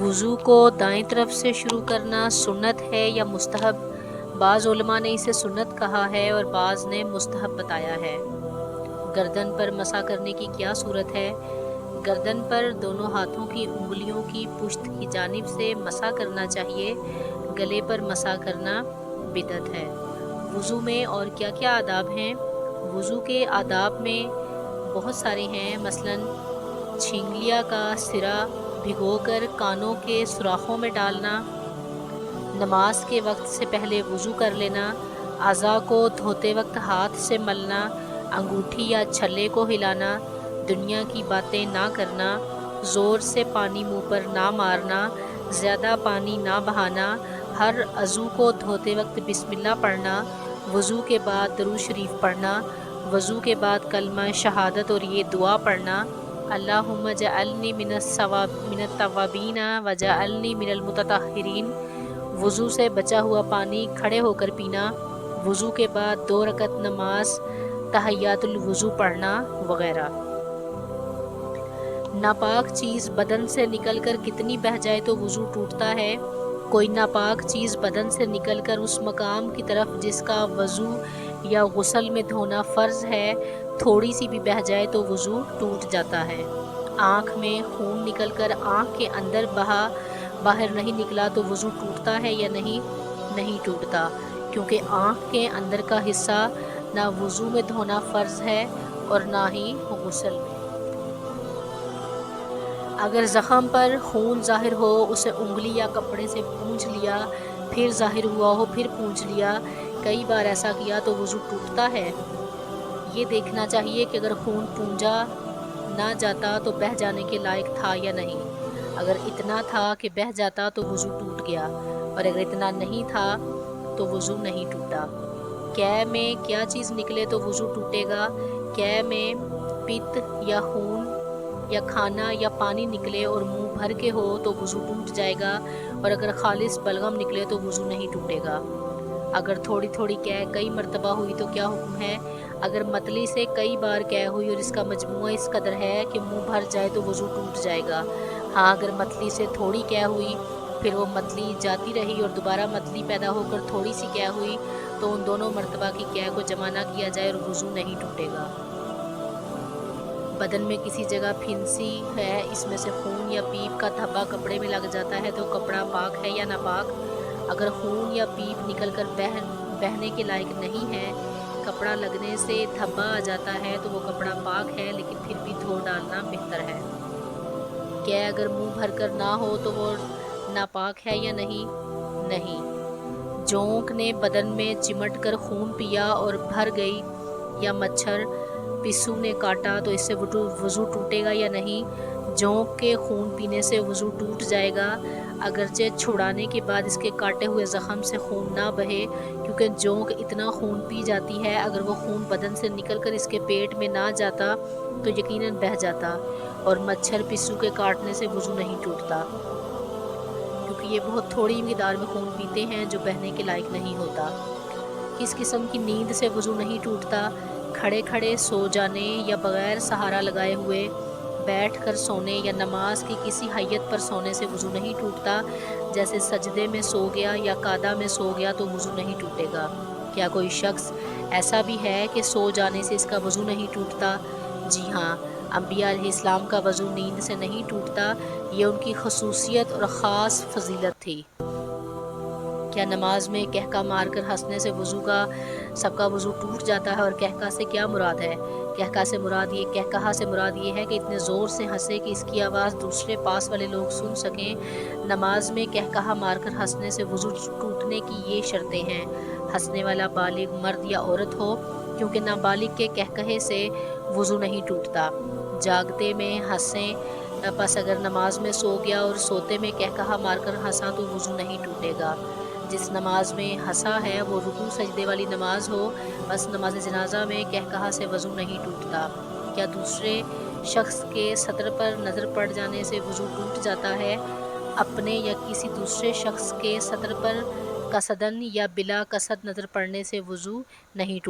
वज़ू को दाएं तरफ से शुरू करना सुन्नत है या मुस्तहब? बाज़ उलमा ने इसे सुन्नत कहा है और बाज़ ने मुस्तहब बताया है। गर्दन पर मसा करने की क्या सूरत है? गर्दन पर दोनों हाथों की उंगलियों की पुश्त की जानिब से मसा करना चाहिए। गले पर मसा करना बिदअत है। वज़ू में और क्या क्या आदाब हैं? वज़ू के आदाब में बहुत सारे हैं, मसलन छिंगलिया का सिरा भिगोकर कानों के सुराखों में डालना, नमाज के वक्त से पहले वज़ू कर लेना, अज़ा को धोते वक्त हाथ से मलना, अंगूठी या छल्ले को हिलाना, दुनिया की बातें ना करना, ज़ोर से पानी मुंह पर ना मारना, ज़्यादा पानी ना बहाना, हर अज़ू को धोते वक्त बिस्मिल्लाह पढ़ना, वज़ू के बाद दरूद शरीफ पढ़ना, वज़ू के बाद कलमा शहादत और ये दुआ पढ़ना, अल्लाहुम्मा जअलनी मिनत तव्वाबीना व जअलनी मिनल मुततहिरीन। वज़ू से बचा हुआ पानी खड़े होकर पीना, वज़ू के बाद 2 रकत नमाज तहियातुल वज़ू पढ़ना वगैरह। नापाक चीज़ बदन से निकलकर कितनी बह जाए तो वज़ू टूटता है? कोई नापाक चीज़ बदन से निकलकर उस मकाम की तरफ जिसका वज़ू या गुस्ल में धोना फ़र्ज़ है थोड़ी सी भी बह जाए तो वज़ू टूट जाता है। आँख में खून निकलकर आँख के अंदर बाहर नहीं निकला तो वज़ू टूटता है या नहीं? नहीं टूटता, क्योंकि आँख के अंदर का हिस्सा ना वज़ू में धोना फ़र्ज़ है और ना ही गुस्ल में। अगर ज़ख़म पर खून ज़ाहिर हो, उसे उंगली या कपड़े से पूंछ लिया, फिर ज़ाहिर हुआ हो फिर पूंछ लिया, कई बार ऐसा किया तो वज़ू टूटता है। ये देखना चाहिए कि अगर खून पूंजा ना जाता तो बह जाने के लायक था या नहीं। अगर इतना था कि बह जाता तो वज़ू टूट गया, और अगर इतना नहीं था तो वज़ू नहीं टूटा। कै में क्या चीज़ निकले तो वज़ू टूटेगा? कै में पित्त या खून या खाना या पानी निकले और मुंह भर के हो तो वज़ू टूट जाएगा, और अगर खालिस बलगम निकले तो वज़ू नहीं टूटेगा। अगर थोड़ी थोड़ी कै कई मरतबा हुई तो क्या हुक्म है? अगर मतली से कई बार कै हुई और इसका मजमुआ इस कदर है कि मुंह भर जाए तो वज़ू टूट जाएगा। हाँ, अगर मतली से थोड़ी कै हुई, फिर वो मतली जाती रही और दोबारा मतली पैदा होकर थोड़ी सी कै हुई, तो उन दोनों मरतबा की कै को जमा ना किया जाए और वज़ू नहीं टूटेगा। बदन में किसी जगह फिंसी है, इसमें से खून या पीप का धब्बा कपड़े में लग जाता है तो कपड़ा पाक है या नापाक? अगर खून या पीप निकलकर बहने के लायक नहीं है, कपड़ा लगने से धब्बा आ जाता है तो वो कपड़ा पाक है, लेकिन फिर भी धो डालना बेहतर है। क्या अगर मुंह भरकर ना हो तो वो नापाक है या नहीं? नहीं। जोंक ने बदन में चिमट कर खून पिया और भर गई, या मच्छर पिस्सू ने काटा तो इससे वज़ू टूटेगा या नहीं? जोंक के खून पीने से वज़ू टूट जाएगा, अगरचे छुड़ाने के बाद इसके काटे हुए ज़ख़म से खून ना बहे, क्योंकि जोंक इतना खून पी जाती है, अगर वो खून बदन से निकलकर इसके पेट में ना जाता तो यकीनन बह जाता। और मच्छर पिस्सू के काटने से वज़ू नहीं टूटता, क्योंकि ये बहुत थोड़ी मिक़दार में खून पीते हैं जो बहने के लायक नहीं होता। किस किस्म की नींद से वज़ू नहीं टूटता? खड़े खड़े सो जाने या बग़ैर सहारा लगाए हुए बैठ कर सोने या नमाज की किसी हैयत पर सोने से वज़ू नहीं टूटता। जैसे सजदे में सो गया या कादा में सो गया तो वज़ू नहीं टूटेगा। क्या कोई शख्स ऐसा भी है कि सो जाने से इसका वज़ू नहीं टूटता? जी हाँ, अंबिया अलैहिस्सलाम का वज़ू नींद से नहीं टूटता, ये उनकी खसूसियत और ख़ास फजीलत थी। क्या नमाज में कहका मारकर हंसने से सबका वज़ू टूट जाता है? और कहका से क्या मुराद है? कहका से मुराद ये है कि इतने ज़ोर से हंसे कि इसकी आवाज़ दूसरे पास वाले लोग सुन सकें। नमाज में कहका मारकर हंसने से वज़ू टूटने की ये शर्तें हैं। हंसने वाला बालिग मर्द या औरत हो, क्योंकि नाबालिग के कहकहे से वज़ू नहीं टूटता। जागते में हंसें, बस अगर नमाज में सो गया और सोते में कहका मारकर हंसा तो वज़ू नहीं टूटेगा। जिस नमाज में हंसा है वो रुकू सजदे वाली नमाज हो, बस नमाज जनाजा में कहकहा से वज़ू नहीं टूटता। क्या दूसरे शख्स के सतर पर नज़र पड़ जाने से वज़ू टूट जाता है? अपने या किसी दूसरे शख्स के सतर पर कसदन या बिला कसद नज़र पड़ने से वज़ू नहीं टूटता।